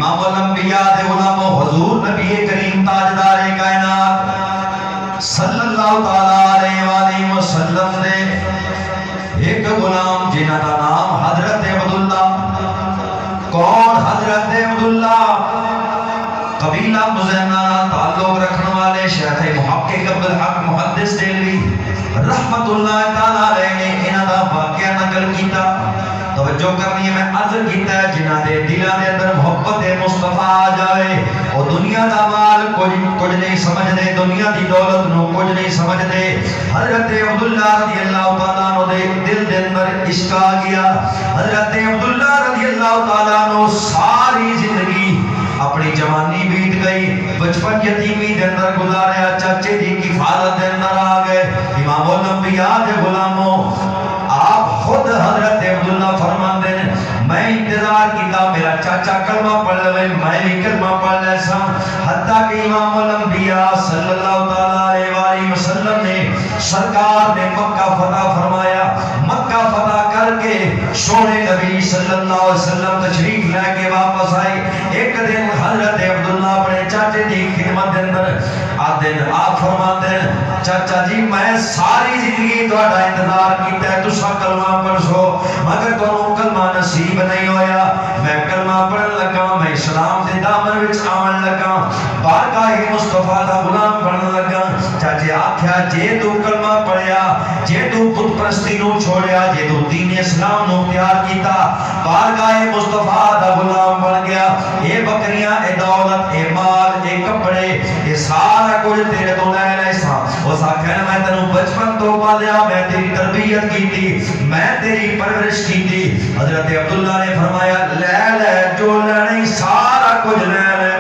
امام الانبیاء دے غلام حضور نبی کریم تاجدار کائنات صلی اللہ تعالی علیہ وآلہ وسلم دے ایک غلام جنہ دا نام حضرت عبداللہ. کون حضرت عبداللہ؟ قبیلہ مزینہ تعلق رکھنے والے شیخ محقق عبدالحق محدث دہلوی رحمت اللہ تعالی علیہ نے انہاں دا واقعہ نقل کیتا. توجہ کرنی ہے، میں عرض کیتا ہے جنہ دے دلاں دے اندر محبت مصطفیٰ آ جائے او دنیا دا مال کچھ نہیں سمجھ دے، دنیا دی دولت نو کچھ نہیں سمجھ دے. حضرت عبداللہ رضی اللہ تعالیٰ عنہ دے دل دے اندر عشق آ گیا. حضرت عبداللہ رضی اللہ تعالیٰ عنہ ساری زندگی اپنی جوانی بیت گئی، بچپن یتیمی دے اندر گزاریا، چاچے دی کفالت دے اندر آ گئے. امام الانبیاء دے غلاموں آپ خود حضرت عبداللہ فرماندے ہیں میں انتظار کیتا میرا چاچا کلمہ پڑھ لے، میں بھی کلمہ پڑھ لے سا. حتیٰ کہ امام الانبیاء صلی اللہ تعالی علیہ وسلم نے سرکار نے مکہ فتح فرمایا. مکہ فتح کر کے سونے نبی صلی اللہ علیہ وسلم تشریف لے کے واپس آئے. ایک دن حضرت عبداللہ اپنے چاچے دی خدمت دے اندر آدن آپ فرماتے ہیں چاچا جی میں ساری زندگی تہاڈا انتظار کیتا ہے، تساں کلمہ پڑھو مگر تانوں کلمہ نصیب نہیں ہویا. میں کلمہ پڑھن لگا، میں اسلام دے دامن وچ آون لگا، بارگاہ مصطفیٰ دا غلام بنن لگا. چاچے آکھیا جے تو کلمہ پڑھیا، جے تو بت پرستی نو چھوڑیا، جے تو دین اسلام نو اختیار کیتا، بارگاہ مصطفیٰ دا غلام بن گیا، اے بکریاں، اے دولت، اے مال، اے کپڑے، اے سارا کچھ تیرے تو لے لے سا. اس آکھیا میں تینوں بچپن تو پالیا، میں تیری تربیت کیتی، میں تیری پرورش کیتی. حضرت عبداللہ نے فرمایا لے لے جو لینا سارا کچھ لے لے.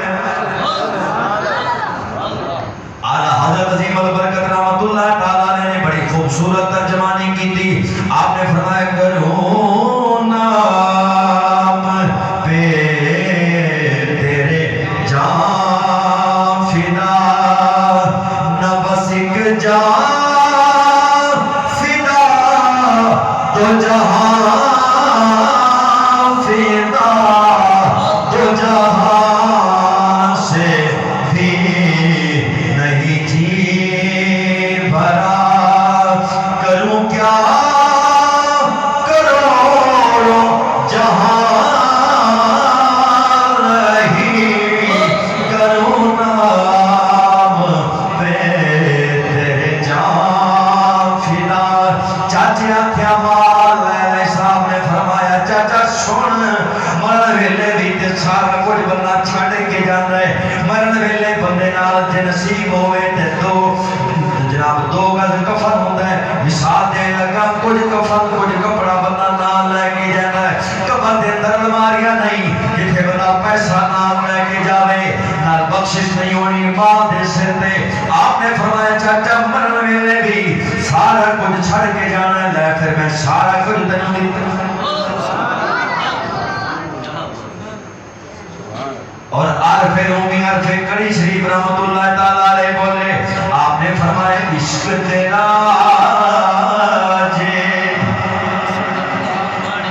اعلیٰ حضرت عظیم البرکت رحمت اللہ تعالیٰ نے بڑی خوبصورت ترجمانی کی تھی. آپ نے فرمایا کرو نام پہ تیرے جان فدا، نہ بس ایک جان فدا تو جہاں فدا، تو جہاں سے بھی نہیں جی بھرا. کروں کیا کروڑوں جہاں رہی، کروں نام پہ تیرے جان فدا. چاچے آکھیا مال لے لے. صاحب نے فرمایا چاچا سن مرن ویلے بھی تے سارا کچھ بندہ چھڈ کے جاندا ہے. مرن ویلے بندے نال جے نصیب ہوئے تے جناب دو گز کفن ہوندا ہے. مثال دے لگا کچھ کفن کچھ کپڑا بندہ نال لے کے جاندا ہے. قبر دے اندر الماریاں نہیں جتھے بندہ پیسہ نال لے کے جاوے، نال بخشش نہیں ہونی ماں دے سر تے. آپ نے فرمایا چاچا مرن ویلے بھی سارا کچھ چھڈ کے جانا ہے، لے پھر میں سارا کچھ تینوں دیتا. اور عارف رومی عارف کڑی شریف رحمت اللہ تعالیٰ علیہ بولے آپ نے فرمایا عشق تیرا جے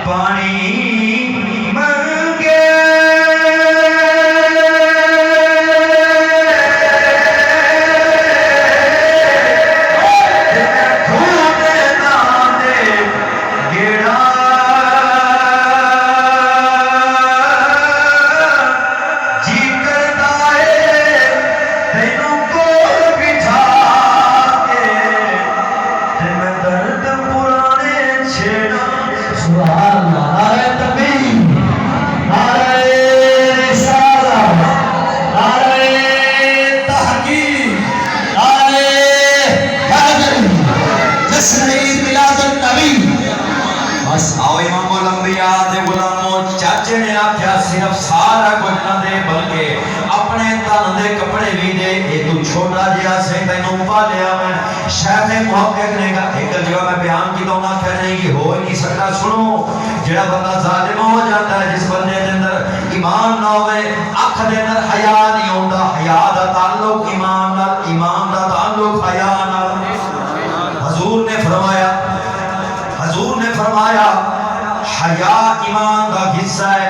پانی منگے دھوپ نہ دے گیڑا، چاچے نے آکھیا صرف سارا کچھ نہ دے بلکہ اپنے تن دے کپڑے بھی دے. اے تو چھوٹا جہا سے تینوں پالیا میں. شیخ محقق نے کہا ایک جگہ میں بیان کیتا ہوں آکھیا نہیں یہ ہو ہی نہیں سکتا. سنو جڑا بندہ ظالم ہو جاتا ہے، جس بندے دے اندر ایمان نہ ہوئے، اکھ دے اندر حیا نہیں ہوندا. حیا دا تعلق ایمان نال، ایمان دا تعلق حیا نال. حضور نے فرمایا حیا ایمان کا حصہ ہے.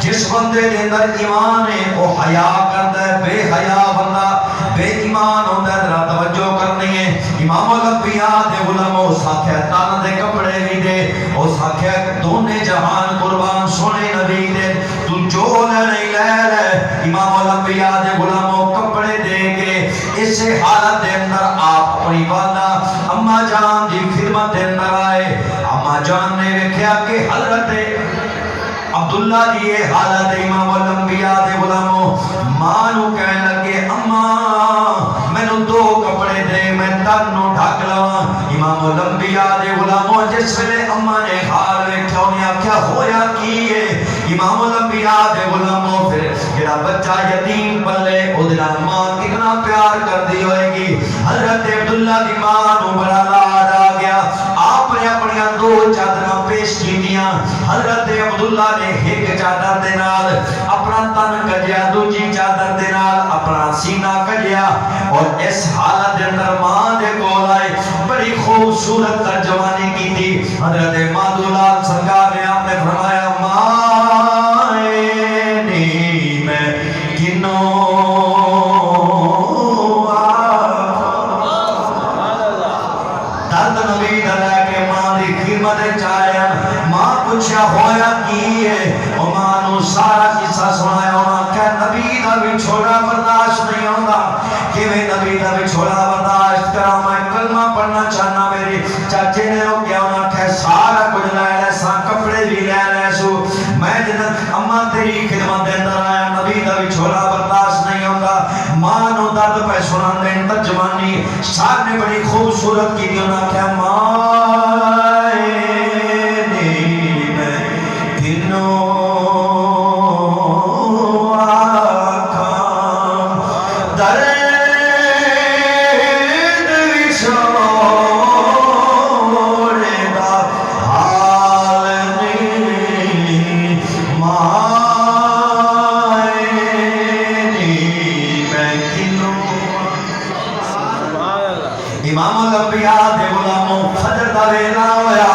جس بندے دے اندر ایمان ہے وہ حیا کرتا ہے، بے حیا بندہ بے ایمان ہوتا ہے۔ ذرا توجہ کرنی ہے، امام الانبیاء دے علماء ساکھیا تن دے کپڑے بھی دے، او ساکھیا دونے جہان قربان سونے نبی دے، تو جو نہیں لے لے۔ امام الانبیاء دے علماء کپڑے دے کے اسے حالت دے اندر آپ اپنی والدہ اما جان دی خدمت دے اندر آئے۔ اما جان نے دیکھا کہ حضرت عبداللہ دی یہ حالت امام الانبیاء دے علماء ماں نو کہنے لگے اماں میں نو دو کپڑے دے میں تن نو ڈھک لواں۔ امام الانبیاء دے علماء جس ویلے اماں نے حال ویکھیا انہیں آکھیا ہویا کی ہے؟ امام الانبیاء دے علماء پھر جڑا بچہ یتیم پلے او دے ماں کتنا پیار کردی ہوئے گی۔ حضرت عبداللہ دی ماں نو بڑا لاڈ آ گیا، آپ نے اپنی دو چادراں پیش کیتیاں۔ حضرت عبداللہ نے ایک چادر دے نال اپنا تن کجیا، دوجی چادر دے نال اپنا سینہ کجیا، اور اس حالت دے اندر ماں دے کول آئے، بڑی خوبصورت ترجمانی کی تھی۔ حضرت مادولال سرکار نے آپ نے فرمایا ماں نی میں کنوں درد نبی دلے کے ماں دی خدمت چاہیا۔ ماں پوچھا ہویا کی ہے؟ اور ماں نو سارا قصہ سنایا۔ انہاں کہ نبی دا وچھوڑا برداشت نہیں ہوندا، کیویں نبی دا وچھوڑا برداشت کراں؟ میں کلمہ پڑھنا چاہنا۔ میری چاچے نے روکیا، انہاں کہ سارا کچھ لے لے سا، کپڑے بھی لے لے سو، میں جنت اماں تیری خدمت دے اندر آیا، نبی دا وچھوڑا برداشت نہیں ہوندا۔ ماں نو درد پہ سنان دے ترجمانی سار نے بڑی خوبصورت کی تھی۔ انہاں کہ ماں امام الانبیاء دے غلاموں فجر دا ویلا ہویا،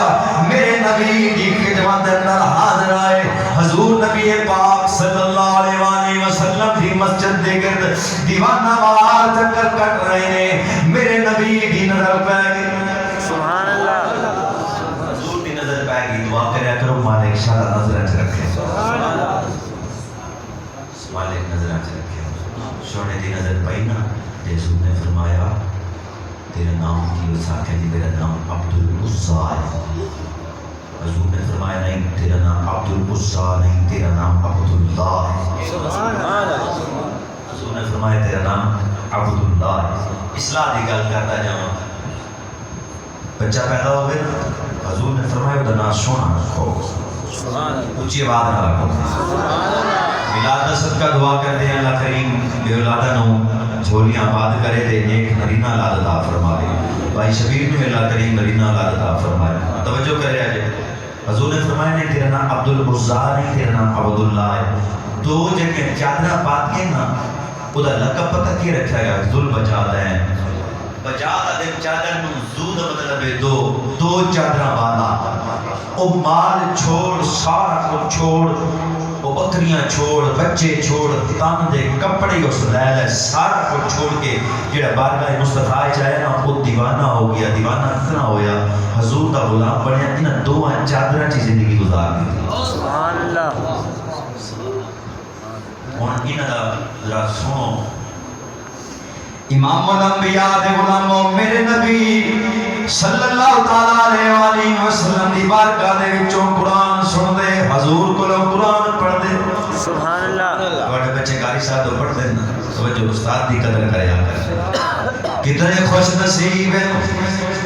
میرے نبی دی خدمت اندر حاضر آئے۔ حضور نبی پاک صلی اللہ علیہ وآلہ وسلم دی مسجد دے گرد دیوانہ وار چکر کٹ رہے ہیں۔ میرے نبی دی نظر پہ گئی، سبحان اللہ، حضور دی نظر پہ گئی۔ دعا کریا کرو مالک شاہ نظر اچھ رکھے، مالک نظر اچھ رکھے۔ سونے دی نظر پئی نا، یسوع نے فرمایا تیرا نام کی وساکہ جی؟ میرا نام عبدالعزا ہے۔ حضور نے فرمایا نہیں، تیرا نام عبدالعزا نہیں، تیرا نام عبداللہ ہے۔ حضور نے فرمایا تیرا نام عبداللہ ہے۔ اصلاح دی گل کرتا جاؤں، بچہ پیدا ہو گیا، حضور نے فرمایا وہ نام سونا رکھو، اونچی آواز نہ رکھو۔ میلاد دا صدقہ دعا کرتے ہیں اللہ کریم بے اولادہ نو جھولیاں آباد کرے دے، نیک نرینہ اولاد عطا فرمائے۔ بھائی شبیر نے اللہ کریم نرینہ اولاد عطا فرمائے۔ توجہ کرے آجے، حضور نے فرمایا نہیں تیرا نام عبدالعزا نہیں، تیرا نام عبداللہ ہے۔ دو جگہ چادرہ پات کے نا وہ دا لقب پتہ کی رکھا گیا؟ ذل بجاد ہے، بجاد دے چادر نو زود مطلب ہے دو چادرہ والا۔ او مال چھوڑ، سارا کو چھوڑ، وہ بکریاں چھوڑ، بچے چھوڑ، تن دے کپڑے اس لے لے، سارا کو چھوڑ کے جڑا بارگاہ مصطفیٰ چاہے نا وہ دیوانہ ہو گیا۔ دیوانہ اتنا ہویا حضور دا غلام بنیا، انہاں دو چادراں چی زندگی گزار دی۔ سبحان اللہ۔ ہن انہاں دا ذرا سنو، امام الانبیاء دے غلاموں میرے نبی صلی اللہ تعالیٰ علیہ وآلہ وسلم دی بارگاہ دے وچوں قرآن سن دے، حضور کو قرآن پڑھ دے۔ سبحان اللہ۔ بڑے بچے قاری صاحب تو پڑھ دے نا، توجہ استاد دی قدر کریا کر۔ کتنے خوش نصیب ہیں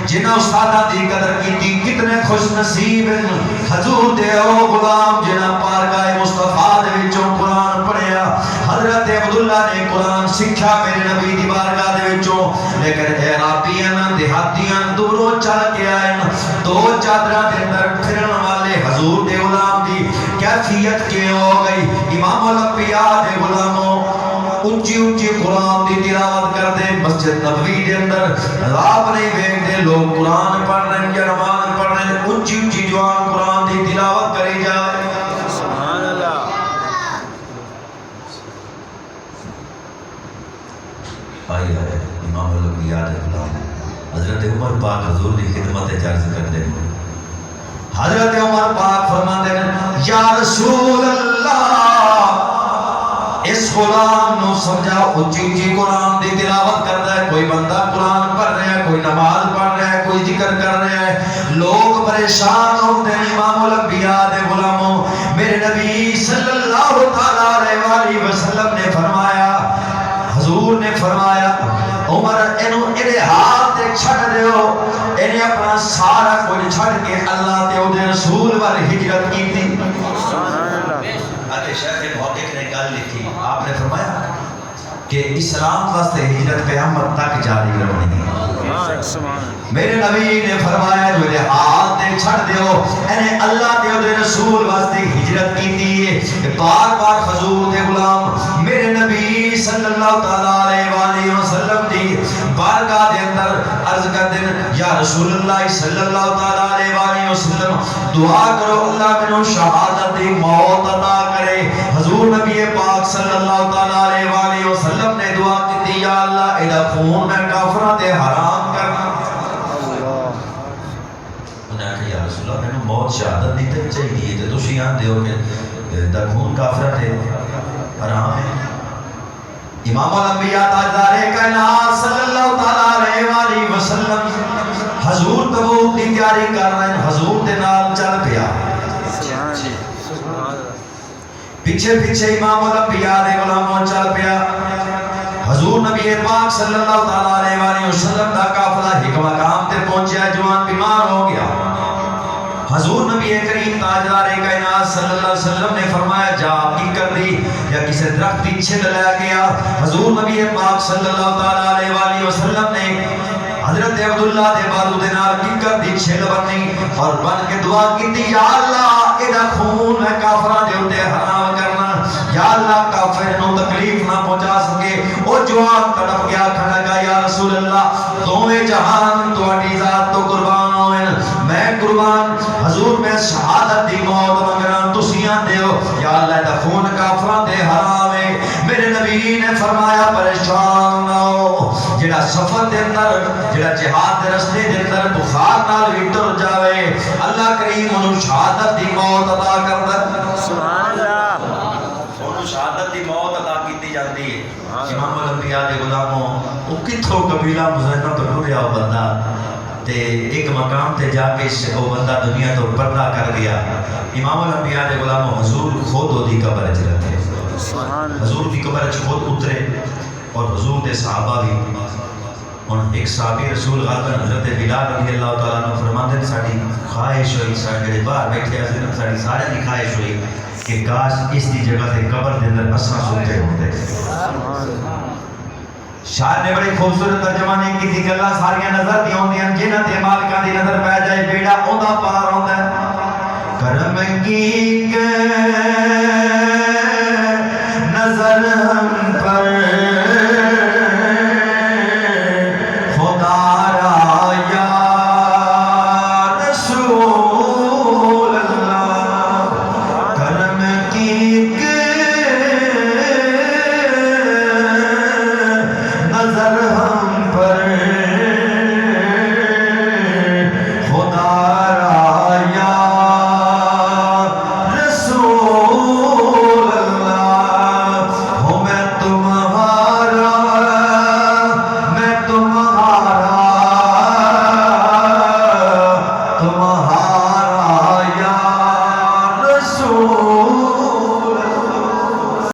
جنہاں استادہ دی قدر کی، کتنے خوش نصیب ہیں حضور دے او غلام جنہاں بارگاہ مصطفیٰ دے وچوں قرآن پڑھیا۔ حضرت عبداللہ نے قرآن سکھا میرے نبی دی بارگاہ دے وچوں، لیکن عرابیاں دیہاتیاں دوروں چل کے آئے، دو چادراں دے اندر پھرن والے حضور دے غلام دی کیفیت کے ہو گئی۔ امام الانبیاء دے غلاموں اونچی اونچی قرآن دی تلاوت کر دے، مسجد نبوی دے اندر آپ نہیں دیکھ دے لوگ قرآن پڑھ رہے ہیں یا نماز پڑھ رہے ہیں، اونچی اونچی جوان قرآن دی تلاوت کری جائے۔ سبحان اللہ۔ آئی ہے امام الانبیاء دے غلام حضرت عمر پاک حضور دی خدمت عرض کرتے ہیں. حضرت عمر پاک فرماتے ہیں یا رسول اللہ اس غلام نو سمجھا اچھی اچھی قرآن دی تلاوت کرتا ہے. کوئی بندہ قرآن پڑھ رہا ہے, کوئی نماز پڑھ رہا ہے, کوئی ذکر کر رہا ہے, لوگ پریشان ہوتے ہیں. امام الانبیاء دے غلاموں میرے نبی صلی اللہ تعالیٰ علیہ وسلم نے فرمایا, حضور نے فرمایا عمر اینو ایدے ہاتھ تے چھڑ دیو. اینے اپنا سارا کوئی چھڑ کے اللہ تے او دے رسول وال ہجرت کی تھی. آگے شیخ محقق نے گل لکھی, آپ نے فرمایا کہ اسلام واسطے ہجرت قیامت تک جاری رہنی ہے. میرے نبی نے فرمایا جو دے ہاتھ تے چھڑ دیو, اینے اللہ تے او دے رسول واسطے ہجرت کی تھی. بار بار حضور دے غلام میرے نبی صلی اللہ تعالیٰ علیہ وسلم دی بارگاہ دے اندر عرض کر دیں یا رسول اللہ صلی اللہ تعالیٰ علیہ وسلم دعا کرو اللہ منو شہادت دی موت عطا کرے. حضور نبی پاک صلی اللہ تعالیٰ علیہ وسلم نے دعا کی یا اللہ ایدہ خون میں کافرہ تے حرام کرنا. انہیں کہا یا رسول اللہ منو موت شہادت دی تے چاہیے تے تو شیعان دیو کہ دا خون کافرہ تے حرام ہے. امام الانبیاء تاجدار کائنات صلی اللہ تعالیٰ علیہ وسلم حضور تبوک کی تیاری کر رہے ہیں. حضور دے نال چل پیا, پیچھے پیچھے امام الانبیاء دے غلاموں چل پیا. حضور نبی پاک صلی اللہ تعالیٰ علیہ وسلم دا قافلہ ایک مقام تے پہنچیا, جوان بیمار ہو گیا. حضور نبی کریم تاجدار کائنات صلی اللہ علیہ وسلم نے فرمایا جا کی کر دی یا کسی درخت کی چھل لیا گیا. حضور نبی پاک صلی اللہ تعالیٰ علیہ وسلم نے حضرت عبداللہ دے بازو دے نال کی کر دی چھل بنی اور بن کے دعا کی تھی یا اللہ ایدہ خون ہے کافرہ دے ہوتے حرام کرنا. یا اللہ کافر نو تکلیف نہ پہنچا سکے. اور جوان تڑپ گیا کھڑا گا یا رسول اللہ دوویں جہان تو اٹی ذات تو قربان ہوئن میں قربان. حضور میں شہادت دی موت مگران تسیاں دیو یا اللہ دا خون کافران دے حرام ہے. میرے نبی نے فرمایا پریشان نہ ہو, جڑا سفر دے اندر جڑا جہاد دے رستے دے اندر بخار نال بھی ٹر جاوے اللہ کریم انہوں شہادت دی موت عطا کر دے. سبحان اللہ. انہوں شہادت دی موت عطا کی جاتی ہے. امام الانبیاء دے غلاموں وہ کتھوں قبیلہ مزینہ تو ٹریا ہو بندہ تے ایک مقام تے جا کے وہ بندہ دنیا تو پردہ کر گیا. امام الانبیاء دے غلاموں حضور خود ہو دی قبر اچ رکھے, حضور دی قبر اچ خود اترے اور حضور دے صحابہ بھی. اور ایک صحابی رسول غالباً حضرت بلال رضی اللہ تعالیٰ عنہ فرماتے ہیں ساڑی خواہش ہوئی, ساڑے باہر بیٹھے حضرت ساڑی سارے دی خواہش ہوئی کہ کاش اس دی جگہ سے قبر دے اندر اساں سوتے ہوتے. شاعر نے بڑی خوبصورت ترجمہ نہیں کی تھی کہ اللہ ساریاں نظر دی ہوندی ہیں جنہ تے مالکاں دی نظر پہ جائے بیڑا اوندا پار ہوندا ہے. کرم کی نظر